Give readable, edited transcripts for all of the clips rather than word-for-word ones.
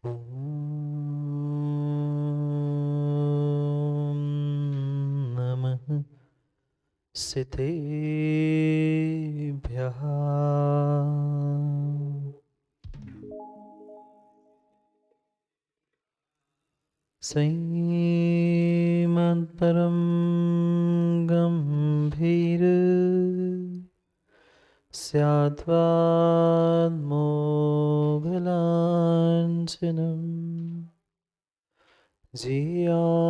ॐ नमः सिद्धेभ्यः। श्रीमद्परं गम्भीर स्याद्वान्मोघलाञ्छनम् जियात्रैलोक्यनाथस्य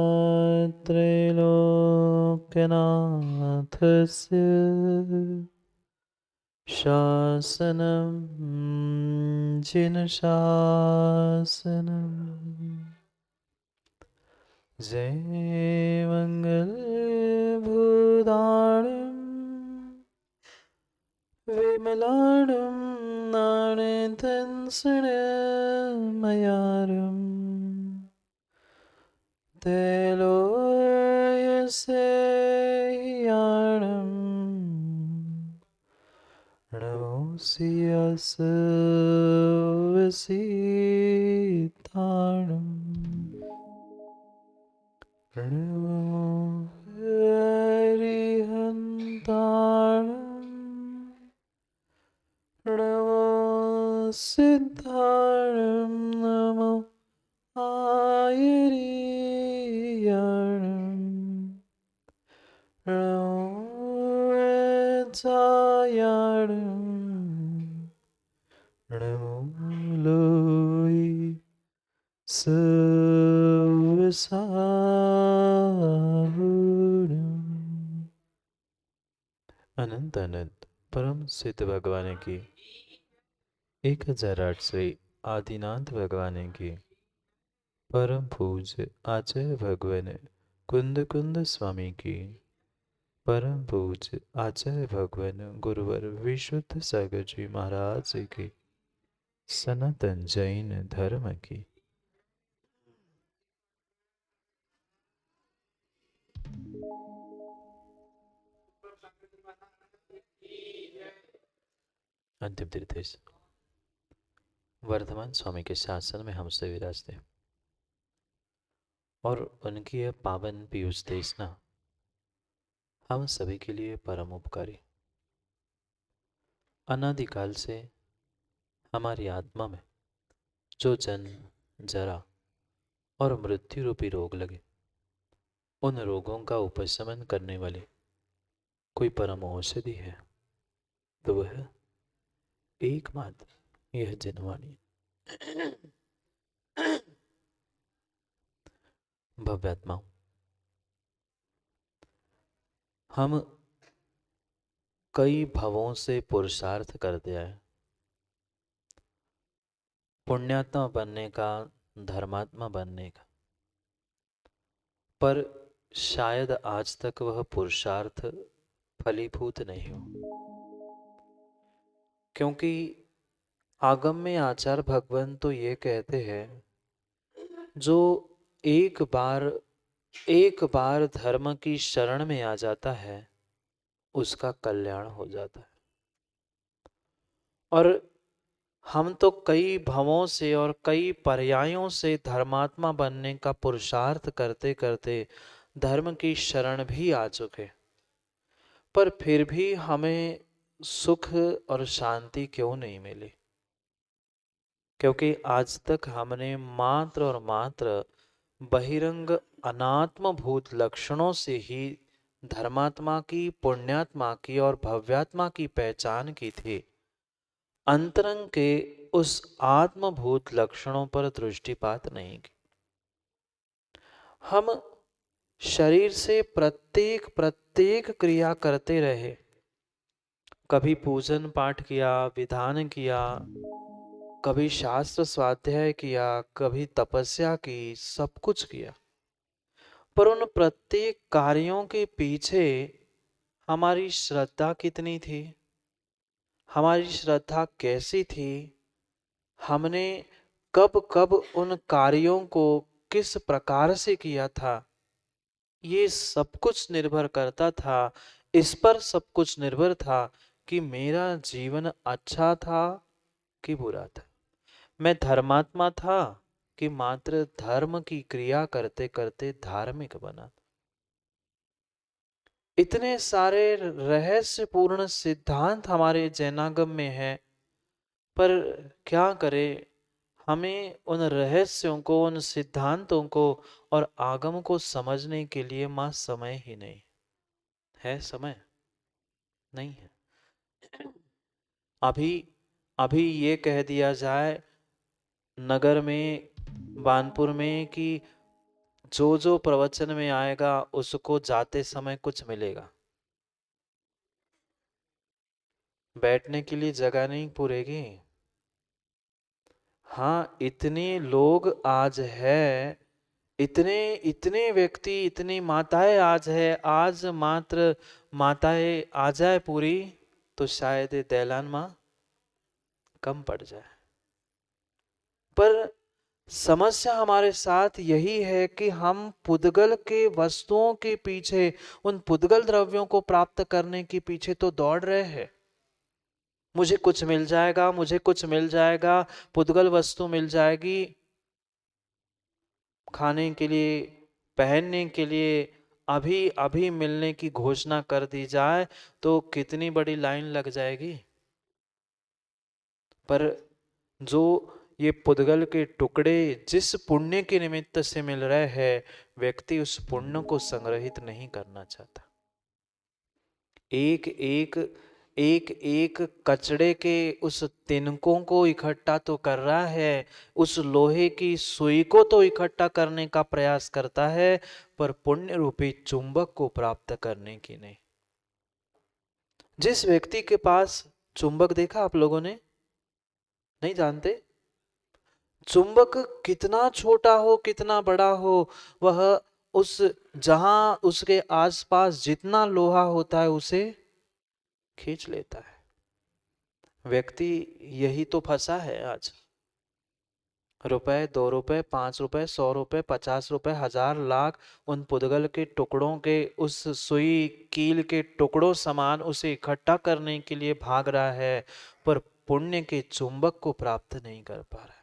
शासनं जिनशासनम्। जय मङ्गलभूताणं विमलाणं नाणेतन्सणमयारम् तेलोयसेयाणं नमोऽस्यस वसिताणम् प्रणमो हरिहन्ताणम् प्रणमो सिद्धाणं नमो आयर्याणम् प्रणमो वेदायाणम् प्रणमो लोये सवसाहुरम्। अनंत अनंत परम सिद्ध भगवान की 1008 श्री आदिनाथ भगवान की परम पूज्य आचार्य भगवान कुंद कुंद स्वामी की परम पूज्य आचार्य भगवान गुरुवर विशुद्ध सागर जी महाराज की सनातन जैन धर्म की अंतिम तीर्थेश वर्धमान स्वामी के शासन में हमसे विराजते और उनकी यह पावन पीयूष देशना हम सभी के लिए परम उपकारी। अनादिकाल से हमारी आत्मा में जो जन्म जरा और मृत्यु रूपी रोग लगे, उन रोगों का उपशमन करने वाली कोई परम औषधि है तो वह एकमात्र यह जनवाणी। भव्यात्माओं, हम कई भवों से पुरुषार्थ करते आए, पुण्यात्मा बनने का, धर्मात्मा बनने का, पर शायद आज तक वह पुरुषार्थ फलीभूत नहीं हो, क्योंकि आगम में आचार्य भगवान तो ये कहते हैं जो एक बार धर्म की शरण में आ जाता है उसका कल्याण हो जाता है। और हम तो कई भवों से और कई पर्यायों से धर्मात्मा बनने का पुरुषार्थ करते करते धर्म की शरण भी आ चुके, पर फिर भी हमें सुख और शांति क्यों नहीं मिली? क्योंकि आज तक हमने मात्र और मात्र बहिरंग अनात्म भूत लक्षणों से ही धर्मात्मा की, पुण्यात्मा की और भव्यात्मा की पहचान की थी। अंतरंग के उस आत्मभूत लक्षणों पर दृष्टिपात नहीं की। हम शरीर से प्रत्येक प्रत्येक क्रिया करते रहे, कभी पूजन पाठ किया, विधान किया, कभी शास्त्र स्वाध्याय किया, कभी तपस्या की, सब कुछ किया, पर उन प्रत्येक कार्यों के पीछे हमारी श्रद्धा कितनी थी, हमारी श्रद्धा कैसी थी, हमने कब कब उन कार्यों को किस प्रकार से किया था, ये सब कुछ निर्भर करता था। इस पर सब कुछ निर्भर था कि मेरा जीवन अच्छा था कि बुरा था, मैं धर्मात्मा था कि मात्र धर्म की क्रिया करते करते धार्मिक बना। इतने सारे रहस्यपूर्ण सिद्धांत हमारे जैनागम में है, पर क्या करें, हमें उन रहस्यों को, उन सिद्धांतों को और आगम को समझने के लिए मां समय ही नहीं है। समय नहीं है। अभी अभी ये कह दिया जाए नगर में, बानपुर में, कि जो जो प्रवचन में आएगा उसको जाते समय कुछ मिलेगा, बैठने के लिए जगह नहीं पूरेगी। हाँ, इतने लोग आज है, इतने इतने व्यक्ति, इतनी माताएं आज है, आज मात्र माताएं आ जाए पूरी तो शायद ये दैलान माँ कम पड़ जाए। पर समस्या हमारे साथ यही है कि हम पुद्गल के वस्तुओं के पीछे, उन पुद्गल द्रव्यों को प्राप्त करने के पीछे तो दौड़ रहे हैं। मुझे कुछ मिल जाएगा, मुझे कुछ मिल जाएगा, पुद्गल वस्तु मिल जाएगी, खाने के लिए, पहनने के लिए अभी अभी मिलने की घोषणा कर दी जाए तो कितनी बड़ी लाइन लग जाएगी। पर जो ये पुद्गल के टुकड़े जिस पुण्य के निमित्त से मिल रहे हैं, व्यक्ति उस पुण्य को संग्रहित नहीं करना चाहता। एक एक एक एक कचड़े के उस तिनकों को इकट्ठा तो कर रहा है, उस लोहे की सुई को तो इकट्ठा करने का प्रयास करता है, पर पुण्य रूपी चुंबक को प्राप्त करने की नहीं। जिस व्यक्ति के पास चुंबक, देखा आप लोगों ने, नहीं जानते, चुंबक कितना छोटा हो कितना बड़ा हो, वह उस, जहां उसके आसपास जितना लोहा होता है उसे खींच लेता है। व्यक्ति यही तो फंसा है आज। रुपए, 2 रुपए, 5 रुपए, 100 रुपए, 50 रुपए, 1000, लाख, उन पुद्गल के टुकड़ों के, उस सुई कील के टुकड़ों समान उसे इकट्ठा करने के लिए भाग रहा है, पर पुण्य के चुंबक को प्राप्त नहीं कर पा रहा है।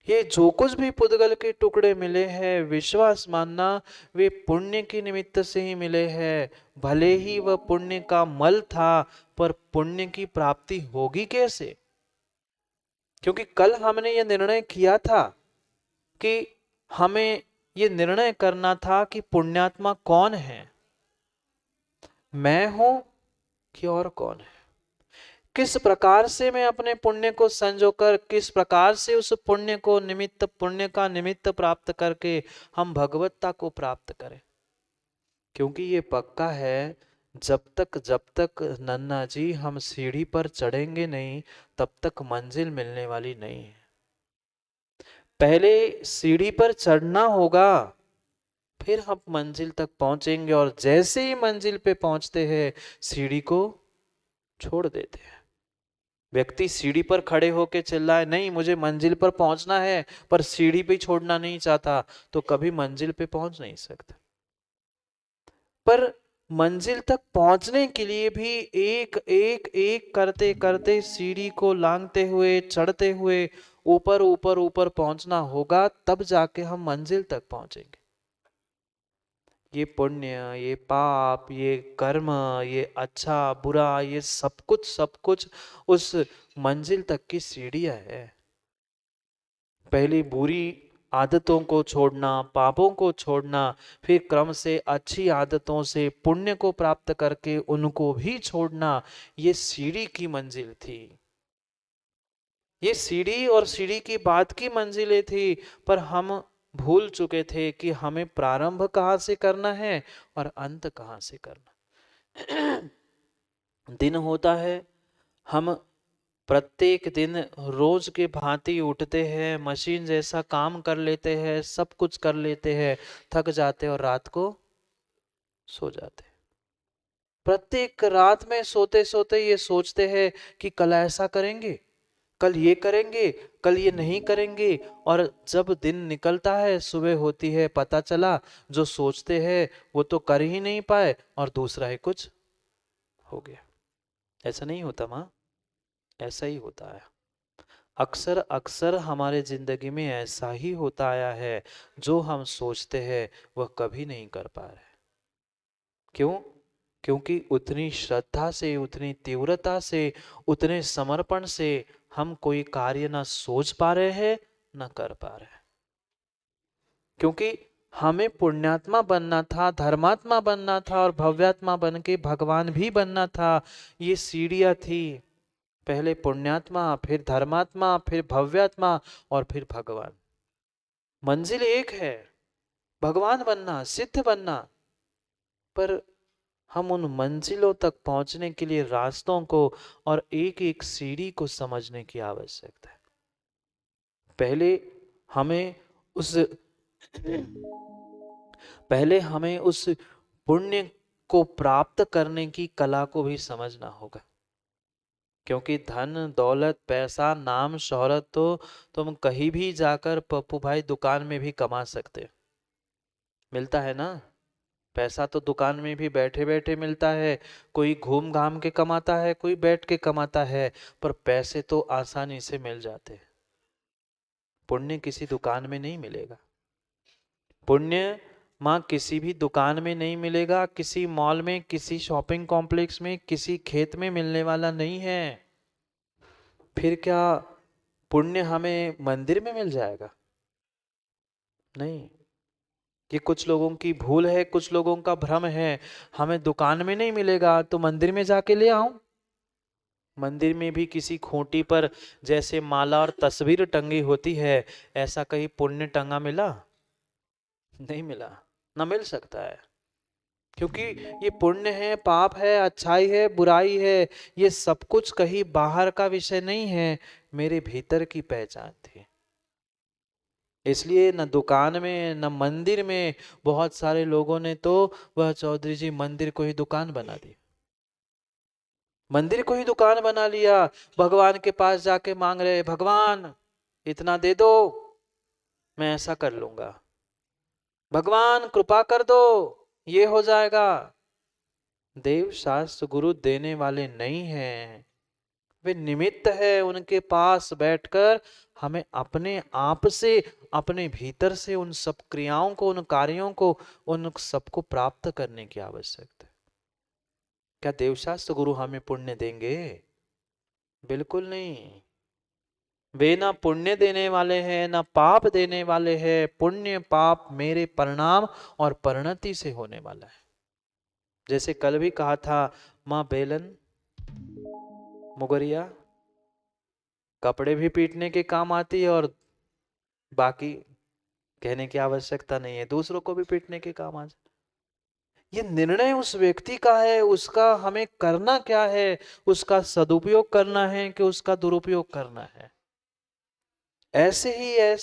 ये जो कुछ भी पुद्गल के टुकड़े मिले हैं, विश्वास मानना वे पुण्य के निमित्त से ही मिले हैं। भले ही वह पुण्य का मल था, पर पुण्य की प्राप्ति होगी कैसे? क्योंकि कल हमने ये निर्णय किया था कि हमें ये निर्णय करना था कि पुण्यात्मा कौन है, मैं हूं कि और कौन है। किस प्रकार से मैं अपने पुण्य को संजोकर, किस प्रकार से उस पुण्य को निमित्त, पुण्य का निमित्त प्राप्त करके हम भगवत्ता को प्राप्त करें। क्योंकि ये पक्का है, जब तक नन्ना जी हम सीढ़ी पर चढ़ेंगे नहीं, तब तक मंजिल मिलने वाली नहीं है। पहले सीढ़ी पर चढ़ना होगा, फिर हम मंजिल तक पहुंचेंगे, और जैसे ही मंजिल पे पहुंचते हैं सीढ़ी को छोड़ देते हैं। व्यक्ति सीढ़ी पर खड़े होकर चिल्लाए, नहीं मुझे मंजिल पर पहुंचना है, पर सीढ़ी पे छोड़ना नहीं चाहता, तो कभी मंजिल पे पहुंच नहीं सकता। पर मंजिल तक पहुंचने के लिए भी एक एक एक करते करते, सीढ़ी को लांघते हुए, चढ़ते हुए ऊपर ऊपर ऊपर पहुंचना होगा, तब जाके हम मंजिल तक पहुंचेंगे। ये पुण्य, ये पाप, ये कर्म, ये अच्छा बुरा, ये सब कुछ उस मंजिल तक की सीढ़ियां है। पहली बुरी आदतों को छोड़ना, पापों को छोड़ना, फिर क्रम से अच्छी आदतों से पुण्य को प्राप्त करके उनको भी छोड़ना, ये सीढ़ी की मंजिल थी। ये सीढ़ी और सीढ़ी की बाद की मंजिलें थी, पर हम भूल चुके थे कि हमें प्रारंभ कहाँ से करना है और अंत कहाँ से करना। दिन होता है, हम प्रत्येक दिन रोज के भांति उठते हैं, मशीन जैसा काम कर लेते हैं, सब कुछ कर लेते हैं, थक जाते और रात को सो जाते। प्रत्येक रात में सोते सोते ये सोचते हैं कि कल ऐसा करेंगे, कल ये करेंगे, कल ये नहीं करेंगे, और जब दिन निकलता है, सुबह होती है, पता चला जो सोचते हैं वो तो कर ही नहीं पाए और दूसरा ही कुछ हो गया। ऐसा नहीं होता माँ, ऐसा ही होता है। अक्सर अक्सर हमारे जिंदगी में ऐसा ही होता आया है, जो हम सोचते हैं वह कभी नहीं कर पा रहे। क्यों? क्योंकि उतनी श्रद्धा से, उतनी तीव्रता से, उतने समर्पण से हम कोई कार्य ना सोच पा रहे हैं, ना कर पा रहे हैं। क्योंकि हमें पुण्यात्मा बनना था, धर्मात्मा बनना था और भव्यात्मा बन के भगवान भी बनना था। ये सीढ़ियां थी, पहले पुण्यात्मा, फिर धर्मात्मा, फिर भव्यात्मा और फिर भगवान। मंजिल एक है, भगवान बनना, सिद्ध बनना। पर हम उन मंजिलों तक पहुंचने के लिए रास्तों को और एक एक सीढ़ी को समझने की आवश्यकता है। पहले हमें उस पहले हमें उस पुण्य को प्राप्त करने की कला को भी समझना होगा। क्योंकि धन दौलत पैसा नाम शोहरत तो तुम कहीं भी जाकर पप्पू भाई दुकान में भी कमा सकते, मिलता है ना। पैसा तो दुकान में भी बैठे बैठे मिलता है, कोई घूम घाम के कमाता है, कोई बैठ के कमाता है, पर पैसे तो आसानी से मिल जाते हैं। पुण्य किसी दुकान में नहीं मिलेगा। पुण्य माँ किसी भी दुकान में नहीं मिलेगा, किसी मॉल में, किसी शॉपिंग कॉम्प्लेक्स में, किसी खेत में मिलने वाला नहीं है। फिर क्या पुण्य हमें मंदिर में मिल जाएगा? नहीं। ये कुछ लोगों की भूल है, कुछ लोगों का भ्रम है। हमें दुकान में नहीं मिलेगा तो मंदिर में जाके ले आऊं। मंदिर में भी किसी खूंटी पर जैसे माला और तस्वीर टंगी होती है, ऐसा कहीं पुण्य टंगा मिला? नहीं मिला, ना मिल सकता है। क्योंकि ये पुण्य है, पाप है, अच्छाई है, बुराई है, ये सब कुछ कहीं बाहर का विषय नहीं है, मेरे भीतर की पहचान थी। इसलिए न दुकान में न मंदिर में, बहुत सारे लोगों ने तो वह चौधरी जी मंदिर को ही दुकान बना दी, मंदिर को ही दुकान बना लिया। भगवान के पास जाके मांग रहे, भगवान इतना दे दो, मैं ऐसा कर लूंगा, भगवान कृपा कर दो, ये हो जाएगा। देव शास्त्र गुरु देने वाले नहीं हैं, वे निमित्त है। उनके पास बैठकर हमें अपने आप से, अपने भीतर से उन सब क्रियाओं को, उन कार्यों को, उन सबको प्राप्त करने की आवश्यकता है। क्या देवशास्त्र गुरु हमें पुण्य देंगे? बिल्कुल नहीं। वे ना पुण्य देने वाले हैं, ना पाप देने वाले हैं। पुण्य पाप मेरे परिणाम और परिणति से होने वाला है। जैसे कल भी कहा था, माँ बेलन मुगरिया कपड़े भी पीटने के काम आती है और बाकी कहने की आवश्यकता नहीं है, दूसरों को भी पीटने के काम आ जाए। ये निर्णय उस व्यक्ति का है, उसका हमें करना क्या है, उसका सदुपयोग करना है कि उसका दुरुपयोग करना है। ऐसे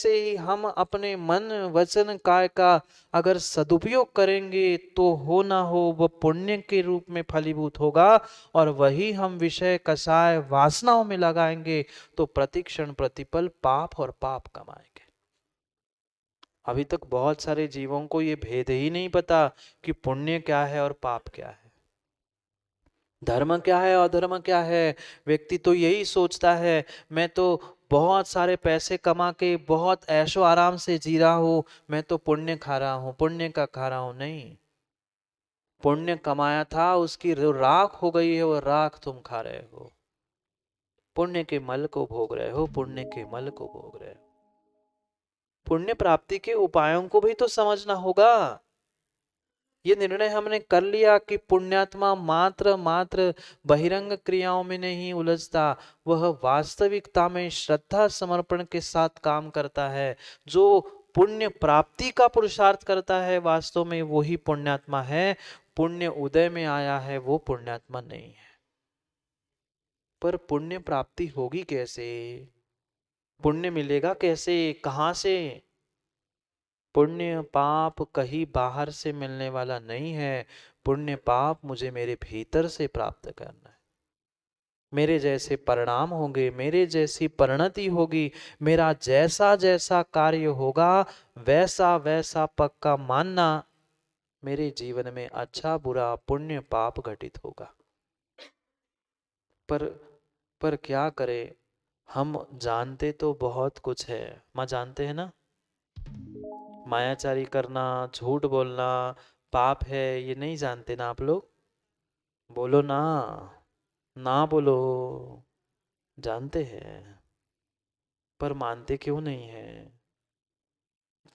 ही हम अपने मन वचन काय का अगर सदुपयोग करेंगे तो हो ना हो वह पुण्य के रूप में फलीभूत होगा, और वही हम विषय कषाय वासनाओं में लगाएंगे तो प्रतिक्षण प्रतिपल पाप और पाप कमाएंगे। अभी तक बहुत सारे जीवों को ये भेद ही नहीं पता कि पुण्य क्या है और पाप क्या है, धर्म क्या है और अधर्म क्या है। व्यक्ति तो यही सोचता है, मैं तो बहुत सारे पैसे कमा के बहुत ऐशो आराम से जी रहा हूं, मैं तो पुण्य खा रहा हूं, पुण्य का खा रहा हूं। नहीं, पुण्य कमाया था, उसकी जो राख हो गई है वो राख तुम खा रहे हो, पुण्य के मल को भोग रहे हो, पुण्य के मल को भोग रहे हो। पुण्य प्राप्ति के उपायों को भी तो समझना होगा। ये निर्णय हमने कर लिया कि पुण्यात्मा मात्र मात्र बहिरंग क्रियाओं में नहीं उलझता, वह वास्तविकता में श्रद्धा समर्पण के साथ काम करता है। जो पुण्य प्राप्ति का पुरुषार्थ करता है, वास्तव में वही पुण्यात्मा है। पुण्य उदय में आया है वो पुण्यात्मा नहीं है। पर पुण्य प्राप्ति होगी कैसे? पुण्य मिलेगा कैसे, कहां से? पुण्य पाप कहीं बाहर से मिलने वाला नहीं है। पुण्य पाप मुझे मेरे भीतर से प्राप्त करना है। मेरे जैसे परिणाम होंगे, मेरे जैसी परिणति होगी, मेरा जैसा जैसा कार्य होगा वैसा वैसा पक्का मानना, मेरे जीवन में अच्छा बुरा पुण्य पाप घटित होगा। पर क्या करें, हम जानते तो बहुत कुछ है, माँ जानते हैं ना, मायाचारी करना, झूठ बोलना पाप है, ये नहीं जानते ना आप लोग? बोलो ना, ना बोलो। जानते हैं, पर मानते क्यों नहीं है?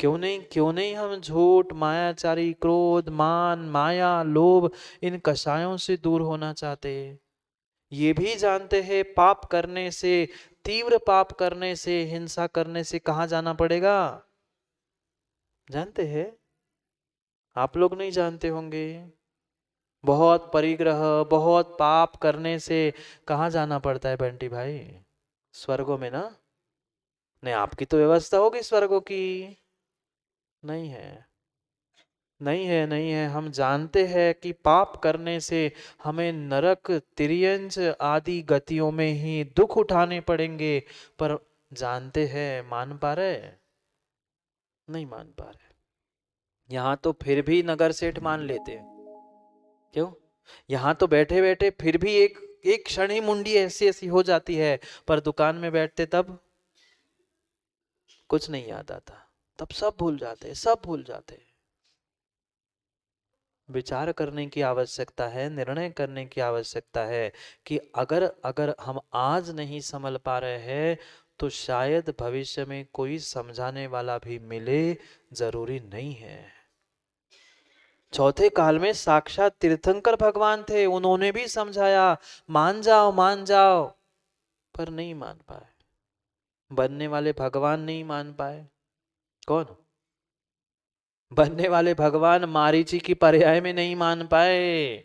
क्यों नहीं हम झूठ, मायाचारी, क्रोध, मान, माया, लोभ, इन कषायों से दूर होना चाहते? ये भी जानते हैं पाप करने से, तीव्र पाप करने से, हिंसा करने से कहाँ जाना पड़ेगा? जानते हैं? आप लोग नहीं जानते होंगे। बहुत परिग्रह, बहुत पाप करने से कहाँ जाना पड़ता है बंटी भाई? स्वर्गों में ना? नहीं, आपकी तो व्यवस्था होगी स्वर्गों की। नहीं है, नहीं है, नहीं है। हम जानते हैं कि पाप करने से हमें नरक, तिर्यंच आदि गतियों में ही दुख उठाने पड़ेंगे, पर जानते हैं, मान पा रहे? नहीं मान पा रहे। यहाँ तो फिर भी नगर सेठ मान लेते हैं। क्यों? यहाँ तो बैठे बैठे फिर भी एक एक क्षण ही मुंडी ऐसी ऐसी हो जाती है, पर दुकान में बैठते तब कुछ नहीं याद आता, तब सब भूल जाते, सब भूल जाते। विचार करने की आवश्यकता है, निर्णय करने की आवश्यकता है कि अगर अगर हम आज नहीं संभल पा रहे हैं तो शायद भविष्य में कोई समझाने वाला भी मिले, जरूरी नहीं है। चौथे काल में साक्षात तीर्थंकर भगवान थे, उन्होंने भी समझाया मान जाओ मान जाओ, पर नहीं मान पाए। बनने वाले भगवान नहीं मान पाए। कौन? बनने वाले भगवान मारीची की पर्याय में नहीं मान पाए।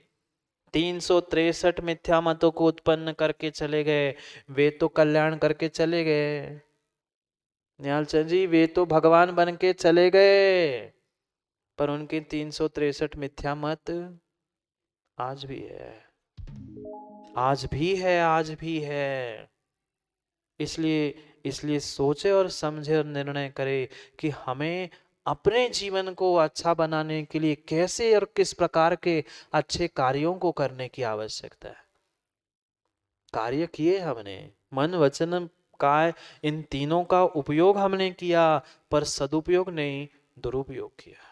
363 मिथ्या मतों को उत्पन्न करके चले गए। वे तो कल्याण करके चले गए, निहाल चंद जी, वे तो भगवान बन के चले गए, पर उनके 363 मिथ्या मत आज भी है, आज भी है, आज भी है। इसलिए इसलिए सोचे और समझे और निर्णय करे कि हमें अपने जीवन को अच्छा बनाने के लिए कैसे और किस प्रकार के अच्छे कार्यों को करने की आवश्यकता है। कार्य किए हमने, मन वचन काय, इन तीनों का उपयोग हमने किया, पर सदुपयोग नहीं, दुरुपयोग किया।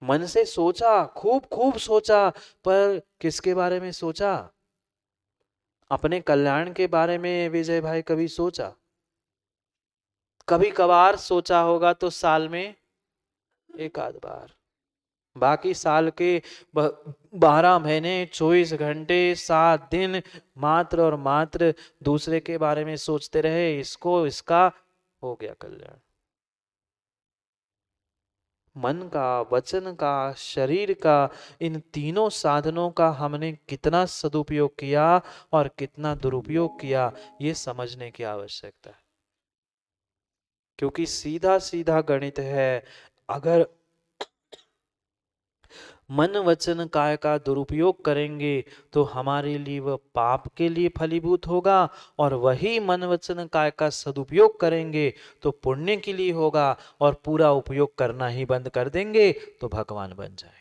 मन से सोचा, खूब खूब सोचा, पर किसके बारे में सोचा? अपने कल्याण के बारे में विजय भाई कभी सोचा? कभी कभार सोचा होगा तो साल में एक आध बार, बाकी साल के 12 महीने 24 घंटे 7 दिन मात्र और मात्र दूसरे के बारे में सोचते रहे, इसको इसका हो गया कल्याण। मन का, वचन का, शरीर का, इन तीनों साधनों का हमने कितना सदुपयोग किया और कितना दुरुपयोग किया, ये समझने की आवश्यकता है। क्योंकि सीधा सीधा गणित है, अगर मन वचन काय का दुरुपयोग करेंगे तो हमारे लिए वह पाप के लिए फलीभूत होगा, और वही मन वचन काय का सदुपयोग करेंगे तो पुण्य के लिए होगा, और पूरा उपयोग करना ही बंद कर देंगे तो भगवान बन जाएंगे।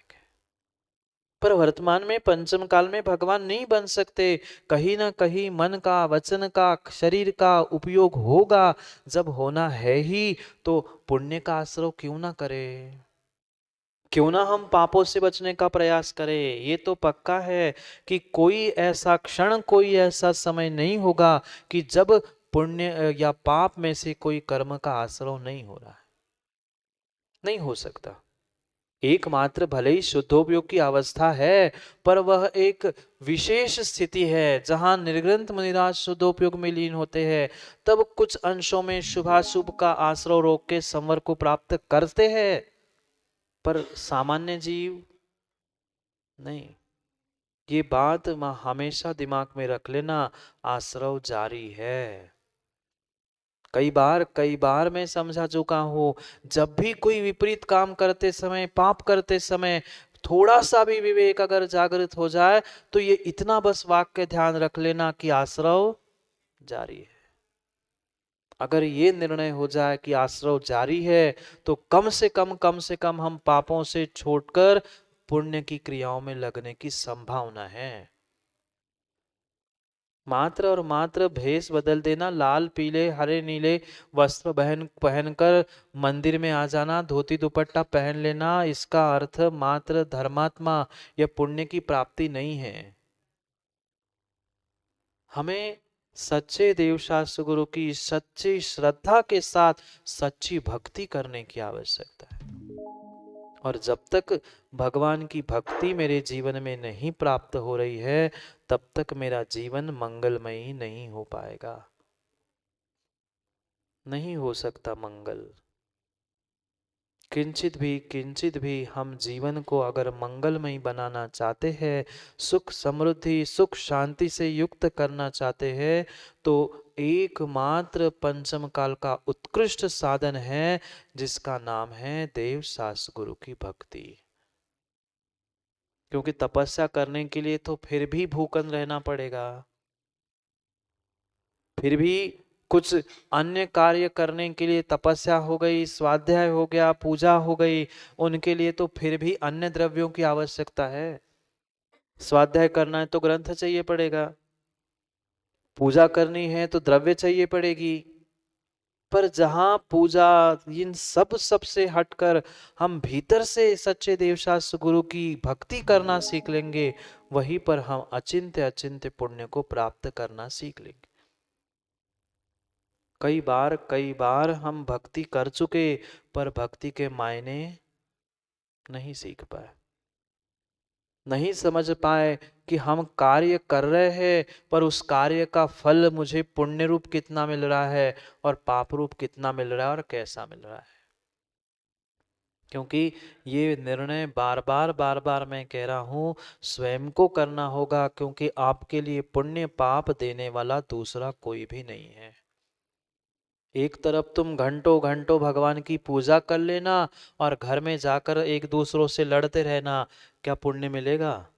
पर वर्तमान में पंचम काल में भगवान नहीं बन सकते। कहीं ना कहीं मन का, वचन का, शरीर का उपयोग होगा। जब होना है ही तो पुण्य का आश्रय क्यों ना करें? क्यों ना हम पापों से बचने का प्रयास करें? ये तो पक्का है कि कोई ऐसा क्षण, कोई ऐसा समय नहीं होगा कि जब पुण्य या पाप में से कोई कर्म का आश्रय नहीं हो रहा है। नहीं हो सकता। एकमात्र भले ही शुद्धोपयोग की अवस्था है, पर वह एक विशेष स्थिति है जहां निर्ग्रंथ मुनिराज शुद्धोपयोग में लीन होते हैं। तब कुछ अंशों में शुभाशुभ का आश्रय रोक के संवर को प्राप्त करते हैं, पर सामान्य जीव नहीं। ये बात हमेशा दिमाग में रख लेना, आश्रव जारी है। कई बार मैं समझा चुका हूं, जब भी कोई विपरीत काम करते समय, पाप करते समय थोड़ा सा भी विवेक अगर जागृत हो जाए तो ये इतना बस वाक्य ध्यान रख लेना कि आश्रव जारी है। अगर ये निर्णय हो जाए कि आश्रव जारी है तो कम से कम हम पापों से छोड़कर पुण्य की क्रियाओं में लगने की संभावना है। मात्र और मात्र भेष बदल देना, लाल पीले हरे नीले वस्त्र पहनकर मंदिर में आ जाना, धोती दुपट्टा पहन लेना, इसका अर्थ मात्र धर्मात्मा या पुण्य की प्राप्ति नहीं है। हमें सच्चे देवशास्त्र गुरु की सच्ची श्रद्धा के साथ सच्ची भक्ति करने की आवश्यकता है। और जब तक भगवान की भक्ति मेरे जीवन में नहीं प्राप्त हो रही है, तब तक मेरा जीवन मंगलमयी नहीं हो पाएगा, नहीं हो सकता मंगल। किंचित भी हम जीवन को अगर मंगलमय बनाना चाहते हैं, सुख समृद्धि सुख शांति से युक्त करना चाहते हैं, तो एकमात्र पंचम काल का उत्कृष्ट साधन है, जिसका नाम है देव शास्त्र गुरु की भक्ति। क्योंकि तपस्या करने के लिए तो फिर भी भूखन रहना पड़ेगा, फिर भी कुछ अन्य कार्य करने के लिए, तपस्या हो गई, स्वाध्याय हो गया, पूजा हो गई, उनके लिए तो फिर भी अन्य द्रव्यों की आवश्यकता है। स्वाध्याय करना है तो ग्रंथ चाहिए पड़ेगा, पूजा करनी है तो द्रव्य चाहिए पड़ेगी। पर जहां पूजा इन सब से हटकर हम भीतर से सच्चे देवशास्त्र गुरु की भक्ति करना सीख लेंगे, वहीं पर हम अचिंत्य अचिंत्य पुण्य को प्राप्त करना सीख लेंगे। कई बार हम भक्ति कर चुके, पर भक्ति के मायने नहीं सीख पाए, नहीं समझ पाए कि हम कार्य कर रहे हैं, पर उस कार्य का फल मुझे पुण्य रूप कितना मिल रहा है और पाप रूप कितना मिल रहा है और कैसा मिल रहा है। क्योंकि ये निर्णय बार बार मैं कह रहा हूं, स्वयं को करना होगा, क्योंकि आपके लिए पुण्य पाप देने वाला दूसरा कोई भी नहीं है। एक तरफ तुम घंटों घंटों भगवान की पूजा कर लेना और घर में जाकर एक दूसरों से लड़ते रहना, क्या पुण्य मिलेगा?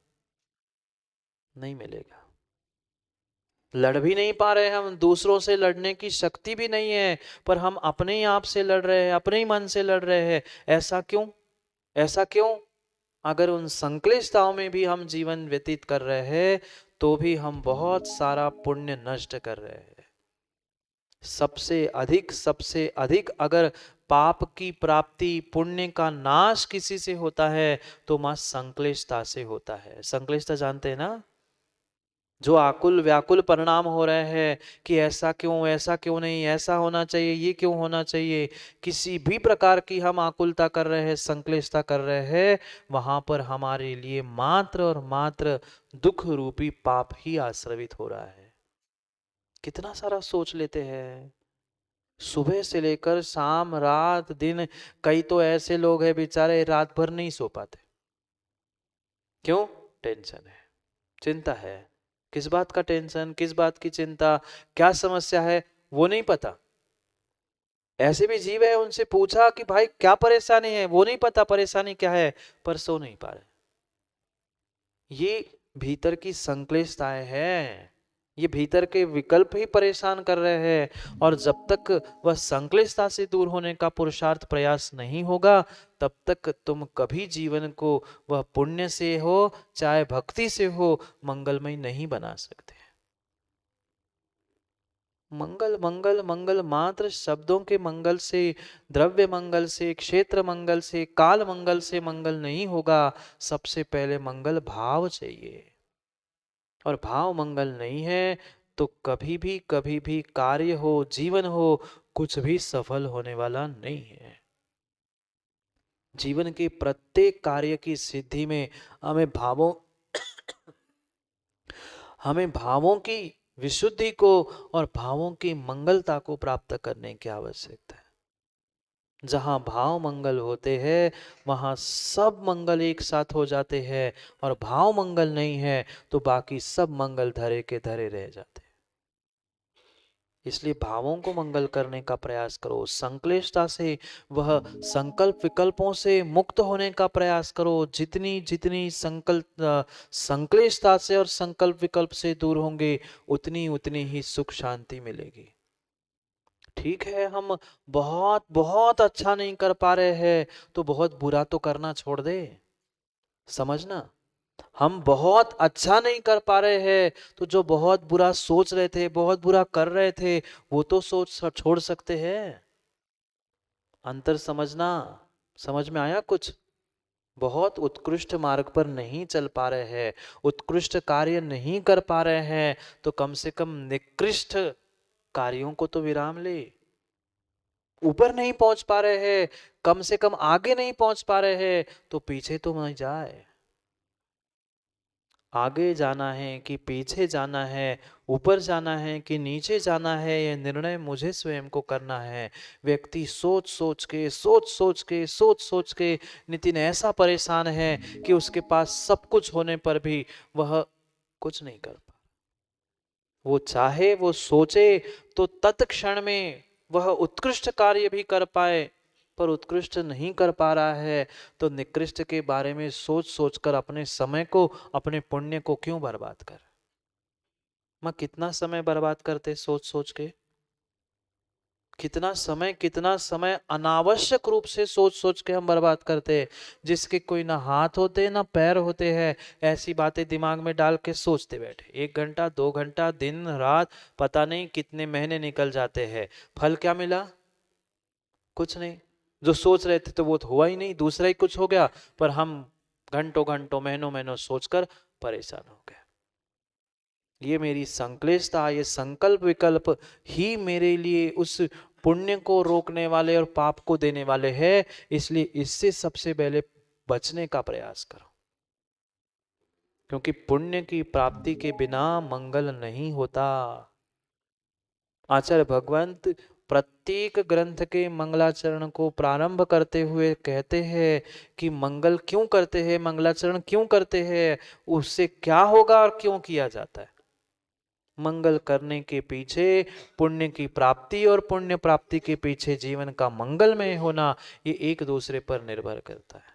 नहीं मिलेगा। लड़ भी नहीं पा रहे, हम दूसरों से लड़ने की शक्ति भी नहीं है, पर हम अपने ही आप से लड़ रहे हैं, अपने ही मन से लड़ रहे हैं। ऐसा क्यों? ऐसा क्यों? अगर उन संक्लिष्टताओं में भी हम जीवन व्यतीत कर रहे हैं, तो भी हम बहुत सारा पुण्य नष्ट कर रहे हैं। सबसे अधिक अगर पाप की प्राप्ति, पुण्य का नाश किसी से होता है, तो मां संक्लिष्टता से होता है। संक्लिष्टता जानते हैं ना? जो आकुल व्याकुल परिणाम हो रहे हैं कि ऐसा क्यों नहीं, ऐसा होना चाहिए, ये क्यों होना चाहिए, किसी भी प्रकार की हम आकुलता कर रहे हैं, संक्लिष्टता कर रहे हैं, वहां पर हमारे लिए मात्र और मात्र दुख रूपी पाप ही आश्रवित हो रहा है। कितना सारा सोच लेते हैं, सुबह से लेकर शाम रात दिन। कई तो ऐसे लोग हैं बेचारे रात भर नहीं सो पाते। क्यों? टेंशन है, चिंता है। किस बात का टेंशन, किस बात की चिंता, क्या समस्या है, वो नहीं पता। ऐसे भी जीव है, उनसे पूछा कि भाई क्या परेशानी है, वो नहीं पता परेशानी क्या है, पर सो नहीं पा रहे। ये भीतर की संक्लिष्टताएं हैं, ये भीतर के विकल्प ही परेशान कर रहे हैं। और जब तक वह संक्लिष्टता से दूर होने का पुरुषार्थ प्रयास नहीं होगा, तब तक तुम कभी जीवन को, वह पुण्य से हो चाहे भक्ति से हो, मंगलमय नहीं बना सकते। मंगल मंगल मंगल मात्र शब्दों के मंगल से, द्रव्य मंगल से, क्षेत्र मंगल से, काल मंगल से मंगल नहीं होगा। सबसे पहले मंगल भाव चाहिए, और भाव मंगल नहीं है तो कभी भी कार्य हो, जीवन हो, कुछ भी सफल होने वाला नहीं है। जीवन के प्रत्येक कार्य की सिद्धि में हमें भावों की विशुद्धि को और भावों की मंगलता को प्राप्त करने की आवश्यकता है। जहां भाव मंगल होते हैं, वहां सब मंगल एक साथ हो जाते हैं, और भाव मंगल नहीं है तो बाकी सब मंगल धरे के धरे रह जाते हैं। इसलिए भावों को मंगल करने का प्रयास करो, संक्लिष्टता से, वह संकल्प विकल्पों से मुक्त होने का प्रयास करो। जितनी जितनी संक्लिष्टता से और संकल्प विकल्प से दूर होंगे, उतनी उतनी ही सुख शांति मिलेगी। ठीक है, हम बहुत बहुत अच्छा नहीं कर पा रहे हैं, तो बहुत बुरा तो करना छोड़ दे। समझना, हम बहुत अच्छा नहीं कर पा रहे हैं, तो जो बहुत बुरा सोच रहे थे, बहुत बुरा कर रहे थे, वो तो सोच छोड़ सकते हैं। अंतर समझना, समझ में आया कुछ? बहुत उत्कृष्ट मार्ग पर नहीं चल पा रहे हैं, उत्कृष्ट कार्य नहीं कर पा रहे हैं, तो कम से कम निकृष्ट कार्यों को तो विराम ले। ऊपर नहीं पहुंच पा रहे हैं, कम से कम आगे नहीं पहुंच पा रहे हैं, तो पीछे तो मत जाए। आगे जाना है कि पीछे जाना है, ऊपर जाना है कि नीचे जाना है, यह निर्णय मुझे स्वयं को करना है। व्यक्ति सोच सोच के सोच सोच के सोच सोच के नितिन ऐसा परेशान है कि उसके पास सब कुछ होने पर भी वह कुछ नहीं कर पा। वो चाहे, वो सोचे तो तत्क्षण में वह उत्कृष्ट कार्य भी कर पाए, पर उत्कृष्ट नहीं कर पा रहा है, तो निकृष्ट के बारे में सोच सोचकर अपने समय को, अपने पुण्य को क्यों बर्बाद कर। मैं कितना समय बर्बाद करते सोच सोच के, कितना समय अनावश्यक रूप से सोच सोच के हम बर्बाद करते हैं, जिसके कोई ना हाथ होते ना पैर होते हैं, ऐसी बातें दिमाग में डाल के सोचते बैठे 1 घंटा 2 घंटा दिन रात, पता नहीं कितने महीने निकल जाते हैं। फल क्या मिला? कुछ नहीं। जो सोच रहे थे तो वो तो हुआ ही नहीं, दूसरा ही कुछ हो गया, पर हम घंटों घंटों महीनों महीनों सोचकर परेशान हो गए। ये मेरी संक्लेशता, ये संकल्प विकल्प ही मेरे लिए उस पुण्य को रोकने वाले और पाप को देने वाले हैं, इसलिए इससे सबसे पहले बचने का प्रयास करो। क्योंकि पुण्य की प्राप्ति के बिना मंगल नहीं होता। आचार्य भगवंत प्रत्येक ग्रंथ के मंगलाचरण को प्रारंभ करते हुए कहते हैं कि मंगल क्यों करते हैं, मंगलाचरण क्यों करते हैं, उससे क्या होगा और क्यों किया जाता है। मंगल करने के पीछे पुण्य की प्राप्ति और पुण्य प्राप्ति के पीछे जीवन का मंगलमय होना, ये एक दूसरे पर निर्भर करता है।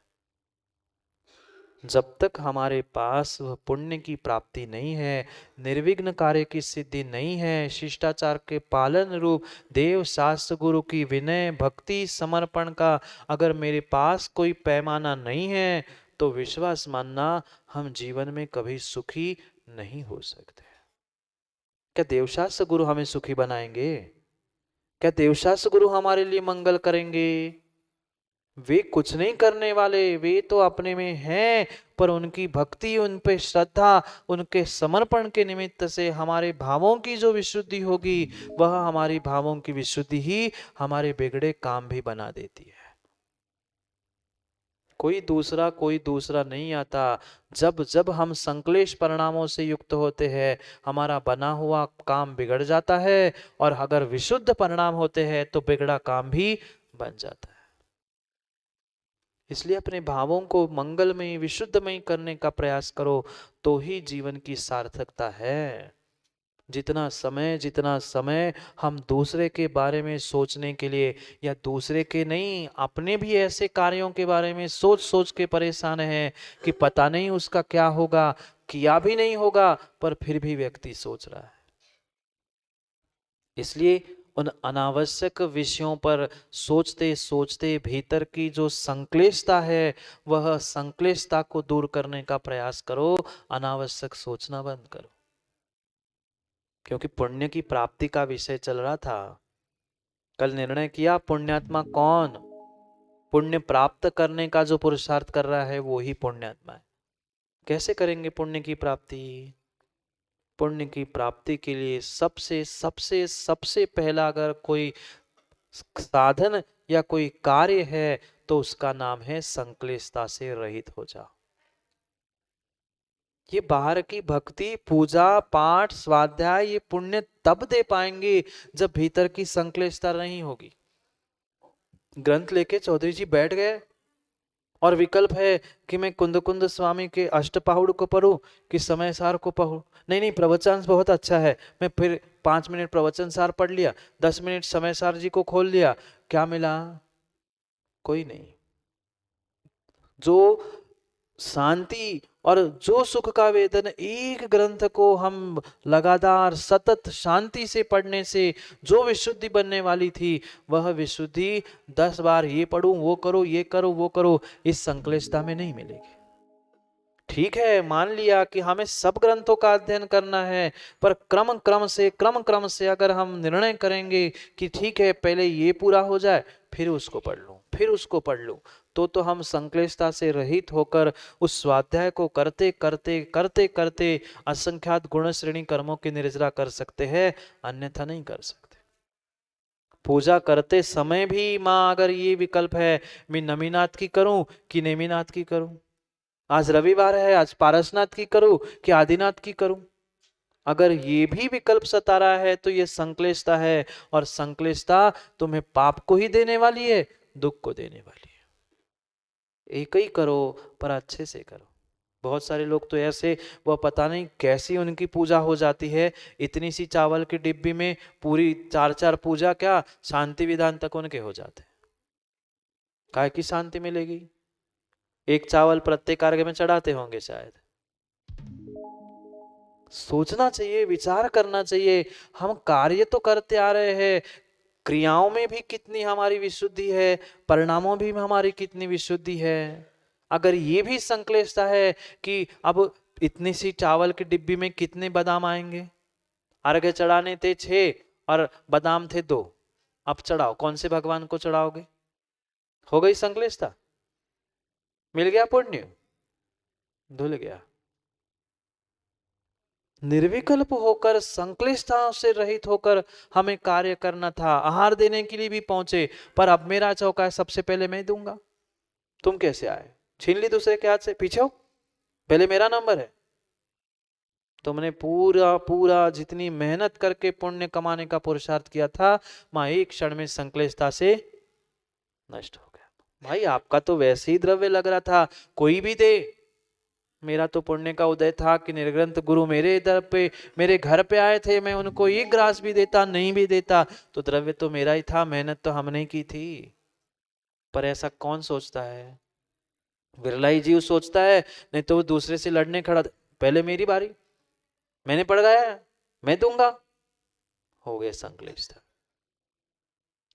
जब तक हमारे पास वह पुण्य की प्राप्ति नहीं है, निर्विघ्न कार्य की सिद्धि नहीं है, शिष्टाचार के पालन रूप देव शास्त्र गुरु की विनय भक्ति समर्पण का अगर मेरे पास कोई पैमाना नहीं है, तो विश्वास मानना हम जीवन में कभी सुखी नहीं हो सकते। क्या देवशास्त्र गुरु हमें सुखी बनाएंगे? क्या देवशास्त्र गुरु हमारे लिए मंगल करेंगे? वे कुछ नहीं करने वाले, वे तो अपने में हैं, पर उनकी भक्ति, उन पे श्रद्धा, उनके समर्पण के निमित्त से हमारे भावों की जो विशुद्धि होगी, वह हमारी भावों की विशुद्धि ही हमारे बिगड़े काम भी बना देती है। कोई दूसरा नहीं आता। जब जब हम संक्लेश परिणामों से युक्त होते हैं, हमारा बना हुआ काम बिगड़ जाता है, और अगर विशुद्ध परिणाम होते हैं तो बिगड़ा काम भी बन जाता है। इसलिए अपने भावों को मंगलमय विशुद्धमय करने का प्रयास करो, तो ही जीवन की सार्थकता है। जितना समय हम दूसरे के बारे में सोचने के लिए, या दूसरे के नहीं अपने भी ऐसे कार्यों के बारे में सोच सोच के परेशान हैं कि पता नहीं उसका क्या होगा, किया भी नहीं होगा, पर फिर भी व्यक्ति सोच रहा है। इसलिए उन अनावश्यक विषयों पर सोचते सोचते भीतर की जो संक्लेशता है, वह संक्लेशता को दूर करने का प्रयास करो, अनावश्यक सोचना बंद करो। क्योंकि पुण्य की प्राप्ति का विषय चल रहा था। कल निर्णय किया पुण्यात्मा कौन? पुण्य प्राप्त करने का जो पुरुषार्थ कर रहा है वो ही पुण्यात्मा है। कैसे करेंगे पुण्य की प्राप्ति? पुण्य की प्राप्ति के लिए सबसे सबसे सबसे पहला अगर कोई साधन या कोई कार्य है, तो उसका नाम है संक्लेशता से रहित हो जाओ। ये बाहर की भक्ति पूजा पाठ स्वाध्याय ये पुण्य तब दे पाएंगे जब भीतर की संक्लेशता नहीं होगी। ग्रंथ लेके चौधरी जी बैठ गए और विकल्प है कि मैं कुंद कुंद स्वामी के अष्टपाहुड़ को पढूं कि समय सार को पढूं। नहीं नहीं, प्रवचन बहुत अच्छा है, मैं फिर 5 मिनट प्रवचन सार पढ़ लिया, 10 मिनट समय सार जी को खोल लिया, क्या मिला? कोई नहीं। जो शांति और जो सुख का वेदन एक ग्रंथ को हम लगातार सतत शांति से पढ़ने से जो विशुद्धि बनने वाली थी, वह विशुद्धि 10 बार ये पढ़ूं वो करो ये करो वो करो इस संक्लिष्टता में नहीं मिलेगी। ठीक है, मान लिया कि हमें सब ग्रंथों का अध्ययन करना है, पर क्रम क्रम से अगर हम निर्णय करेंगे कि ठीक है पहले ये पूरा हो जाए फिर उसको पढ़ लूं, फिर उसको पढ़ लूं, तो हम संक्लिष्टता से रहित होकर उस स्वाध्याय को करते करते करते करते असंख्यात गुण श्रेणी कर्मों की निर्जरा कर सकते हैं, अन्यथा नहीं कर सकते। पूजा करते समय भी माँ अगर ये विकल्प है, मैं नमीनाथ की करूं कि नेमिनाथ की करूं, आज रविवार है आज पारसनाथ की करूं कि आदिनाथ की करूं, अगर ये भी विकल्प सता रहा है तो ये संक्लिष्टता है, और संक्लिष्टता तुम्हें पाप को ही देने वाली है, दुख को देने वाली है। एक ही करो पर अच्छे से करो। बहुत सारे लोग तो ऐसे, वह पता नहीं कैसी उनकी पूजा हो जाती है, इतनी सी चावल की डिब्बी में पूरी 4-4 पूजा, क्या शांति विधान तक उनके हो जाते हैं। काय की शांति मिलेगी? एक चावल प्रत्येक कार्य में चढ़ाते होंगे शायद। सोचना चाहिए, विचार करना चाहिए, हम कार्य तो करते आ रहे हैं, क्रियाओं में भी कितनी हमारी विशुद्धि है, परिणामों भी हमारी कितनी विशुद्धि है। अगर ये भी संक्लिष्टता है कि अब इतनी सी चावल की डिब्बी में कितने बादाम आएंगे, अर्घ्य चढ़ाने थे 6 और बादाम थे 2, अब चढ़ाओ, कौन से भगवान को चढ़ाओगे? हो गई संक्लिष्टता, मिल गया पुण्य, धुल गया। निर्विकल्प होकर संक्लिष्टताओं से रहित होकर हमें कार्य करना था। आहार देने के लिए भी पहुंचे, पर अब मेरा चौका है, सबसे पहले मैं दूंगा। तुम कैसे आए? छीन ली दूसरे के हाथ से, पीछे हो, पहले मेरा नंबर है। तुमने पूरा पूरा जितनी मेहनत करके पुण्य कमाने का पुरुषार्थ किया था, मां एक क्षण में संक्लिष्टता से नष्ट हो गया। भाई आपका तो वैसे ही द्रव्य लग रहा था, कोई भी दे, मेरा तो पुण्य का उदय था कि निर्ग्रंथ गुरु मेरे इधर पे मेरे घर पे आए थे, मैं उनको एक ग्रास भी देता, नहीं भी देता तो द्रव्य तो मेरा ही था, मेहनत तो हमने की थी। पर ऐसा कौन सोचता है? विरला ही जीव सोचता है, नहीं तो वो दूसरे से लड़ने खड़ा, पहले मेरी बारी, मैंने पढ़ गया, मैं दूंगा। हो गए संक्लिष्ट।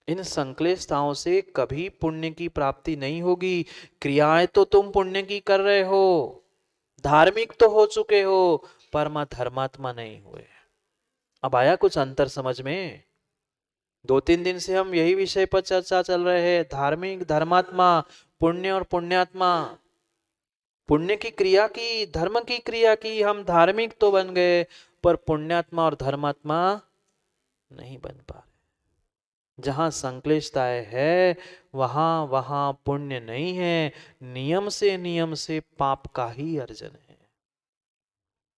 इन संक्लिष्टताओं से कभी पुण्य की प्राप्ति नहीं होगी। क्रियाएं तो तुम पुण्य की कर रहे हो, धार्मिक तो हो चुके हो, परमा धर्मात्मा नहीं हुए। अब आया कुछ अंतर समझ में? 2-3 दिन से हम यही विषय पर चर्चा चल रहे हैं, धार्मिक, धर्मात्मा, पुण्य और पुण्यात्मा। पुण्य की क्रिया की, धर्म की क्रिया की, हम धार्मिक तो बन गए, पर पुण्यात्मा और धर्मात्मा नहीं बन पा रहे। जहां संक्लिष्टताएं है वहां वहां पुण्य नहीं है, नियम से पाप का ही अर्जन है।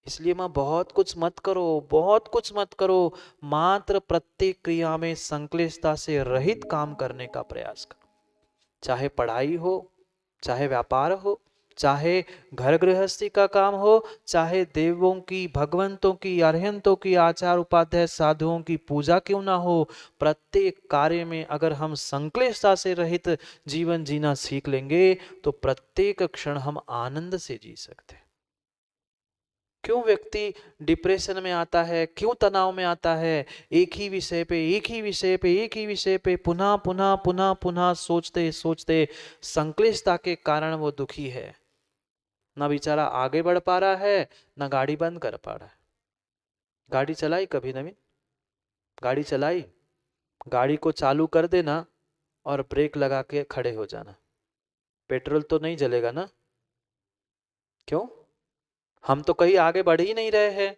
इसलिए मां बहुत कुछ मत करो, बहुत कुछ मत करो, मात्र प्रत्येक क्रिया में संक्लिष्टता से रहित काम करने का प्रयास करो। चाहे पढ़ाई हो, चाहे व्यापार हो, चाहे घर गृहस्थी का काम हो, चाहे देवों की, भगवंतों की, अरहंतों की, आचार उपाध्याय साधुओं की पूजा क्यों ना हो, प्रत्येक कार्य में अगर हम संक्लिष्टता से रहित जीवन जीना सीख लेंगे तो प्रत्येक क्षण हम आनंद से जी सकते हैं। क्यों व्यक्ति डिप्रेशन में आता है, क्यों तनाव में आता है? एक ही विषय पे एक ही विषय पे एक ही विषय पे पुनः पुनः पुनः पुनः सोचते सोचते संक्लिष्टता के कारण वो दुखी है। ना बेचारा आगे बढ़ पा रहा है, ना गाड़ी बंद कर पा रहा है। गाड़ी चलाई कभी नवीन? गाड़ी चलाई, गाड़ी को चालू कर देना और ब्रेक लगा के खड़े हो जाना, पेट्रोल तो नहीं जलेगा ना? क्यों? हम तो कहीं आगे बढ़ ही नहीं रहे हैं।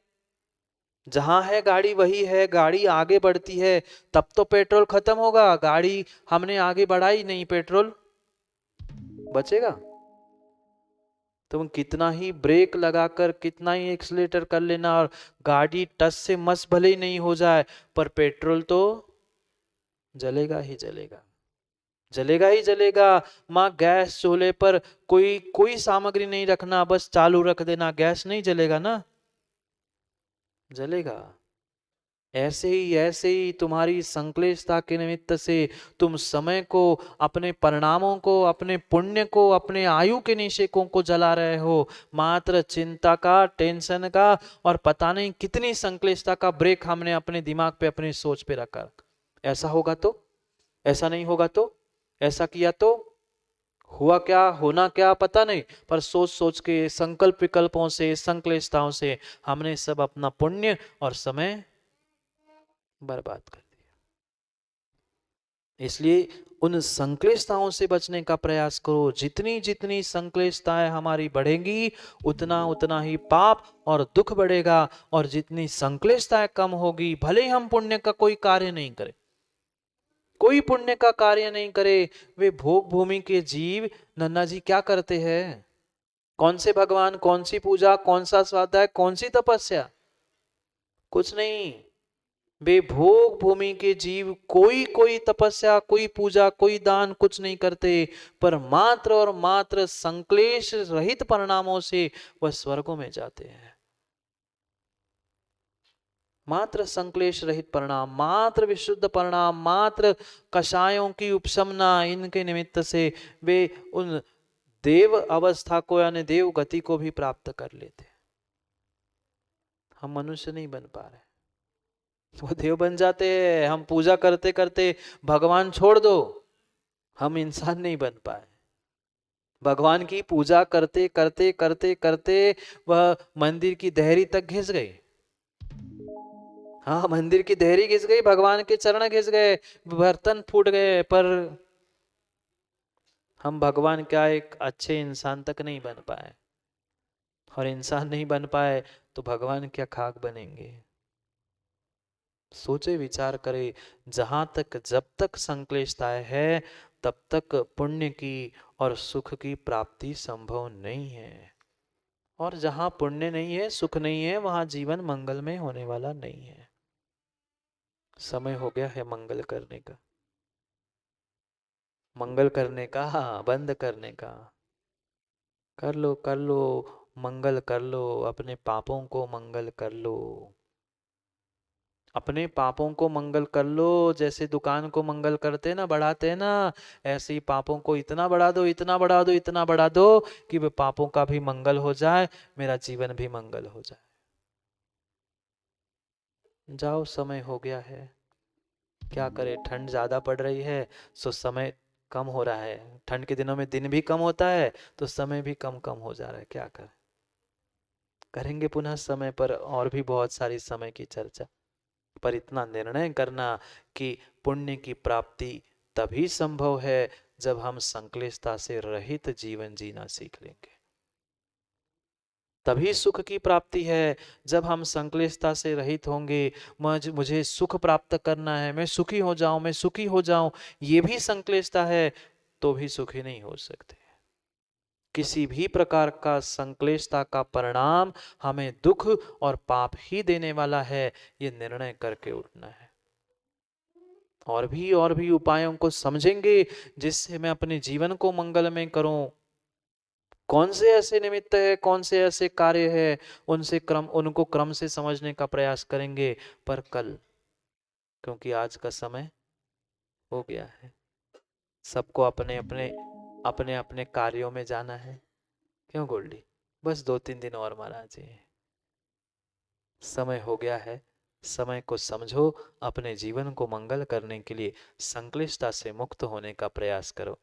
जहां है गाड़ी वही है, गाड़ी आगे बढ़ती है तब तो पेट्रोल खत्म होगा, गाड़ी हमने आगे बढ़ाई नहीं, पेट्रोल बचेगा। तुम कितना ही ब्रेक लगाकर, कितना ही एक्सीलेटर कर लेना और गाड़ी टस से मस भले ही नहीं हो जाए, पर पेट्रोल तो जलेगा ही जलेगा, जलेगा ही जलेगा। माँ गैस चूल्हे पर कोई कोई सामग्री नहीं रखना, बस चालू रख देना, गैस नहीं जलेगा ना? जलेगा। ऐसे ही तुम्हारी संक्लिष्टता के निमित्त से तुम समय को, अपने परिणामों को, अपने पुण्य को, अपने आयु के निषेकों को जला रहे हो, मात्र चिंता का, टेंशन का और पता नहीं कितनी संक्लिष्टता का ब्रेक हमने अपने दिमाग पे, अपनी सोच पे रखा। ऐसा होगा तो, ऐसा नहीं होगा तो, ऐसा किया तो हुआ क्या, होना क्या पता नहीं, पर सोच सोच के, संकल्प विकल्पों से, संक्लिष्टताओं से हमने सब अपना पुण्य और समय बर्बाद कर दिया। इसलिए उन संक्लिष्टताओं से बचने का प्रयास करो। जितनी जितनी संक्लिष्टताएं हमारी बढ़ेंगी, उतना उतना ही पाप और दुख बढ़ेगा। और जितनी संक्लिष्टताएं कम होगी, भले ही हम पुण्य का कोई कार्य नहीं करें, कोई पुण्य का कार्य नहीं करे, वे भोग भूमि के जीव नन्ना जी क्या करते हैं? कौन से भगवान, कौन सी पूजा, कौन सा स्वाध्याय, कौन सी तपस्या? कुछ नहीं। वे भोग भूमि के जीव कोई कोई तपस्या, कोई पूजा, कोई दान कुछ नहीं करते, पर मात्र और मात्र संक्लेश रहित परिणामों से वह स्वर्गों में जाते हैं। मात्र संक्लेश रहित परिणाम, मात्र विशुद्ध परिणाम, मात्र कषायों की उपशमना, इनके निमित्त से वे उन देव अवस्था को यानी देव गति को भी प्राप्त कर लेते हैं। हम मनुष्य नहीं बन पा रहे, वो देव बन जाते हैं। हम पूजा करते करते भगवान छोड़ दो, हम इंसान नहीं बन पाए। भगवान की पूजा करते करते करते करते वह मंदिर की देहरी तक घिस गई। हाँ, मंदिर की देहरी घिस गई, भगवान के चरण घिस गए, बर्तन फूट गए, पर हम भगवान क्या एक अच्छे इंसान तक नहीं बन पाए। और इंसान नहीं बन पाए तो भगवान क्या खाक बनेंगे? सोचे विचार करे। जहां तक जब तक संक्लिष्टताएं है, तब तक पुण्य की और सुख की प्राप्ति संभव नहीं है। और जहां पुण्य नहीं है, सुख नहीं है, वहां जीवन मंगलमय होने वाला नहीं है। समय हो गया है मंगल करने का, मंगल करने का, बंद करने का। कर लो कर लो, मंगल कर लो, अपने पापों को मंगल कर लो। अपने पापों को मंगल कर लो। जैसे दुकान को मंगल करते हैं ना, बढ़ाते हैं ना, ऐसे ही पापों को इतना बढ़ा दो, इतना बढ़ा दो, इतना बढ़ा दो कि वे पापों का भी मंगल हो जाए, मेरा जीवन भी मंगल हो जाए। जाओ, समय हो गया है। क्या करे, ठंड ज्यादा पड़ रही है, सो समय कम हो रहा है। ठंड के दिनों में दिन भी कम होता है, तो समय भी कम कम हो जा रहा है। क्या करें? करेंगे पुनः समय पर और भी बहुत सारी समय की चर्चा। पर इतना निर्णय करना कि पुण्य की प्राप्ति तभी संभव है जब हम संक्लिष्टता से रहित जीवन जीना सीख लेंगे। तभी सुख की प्राप्ति है जब हम संक्लिष्टता से रहित होंगे। मुझे सुख प्राप्त करना है, मैं सुखी हो जाऊं, मैं सुखी हो जाऊं, ये भी संक्लिष्टता है, तो भी सुखी नहीं हो सकते। किसी भी प्रकार का संक्लिष्टता का परिणाम हमें दुख और पाप ही देने वाला है, ये निर्णय करके उठना है। और भी उपायों को समझेंगे जिससे मैं अपने जीवन को मंगलमय करूं। कौन से ऐसे निमित्त है, कौन से ऐसे कार्य है, उनको क्रम से समझने का प्रयास करेंगे। पर कल, क्योंकि आज का समय हो गया है, सबको अपने अपने अपने अपने कार्यों में जाना है। क्यों गोल्डी? बस 2-3 दिन और महाराज जी, समय हो गया है। समय को समझो, अपने जीवन को मंगल करने के लिए संक्लिष्टता से मुक्त होने का प्रयास करो।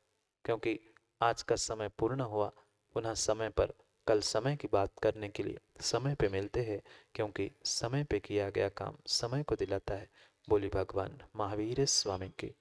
क्योंकि आज का समय पूर्ण हुआ। पुनः समय पर कल समय की बात करने के लिए समय पे मिलते हैं। क्योंकि समय पे किया गया काम समय को दिलाता है। बोली भगवान महावीर स्वामी की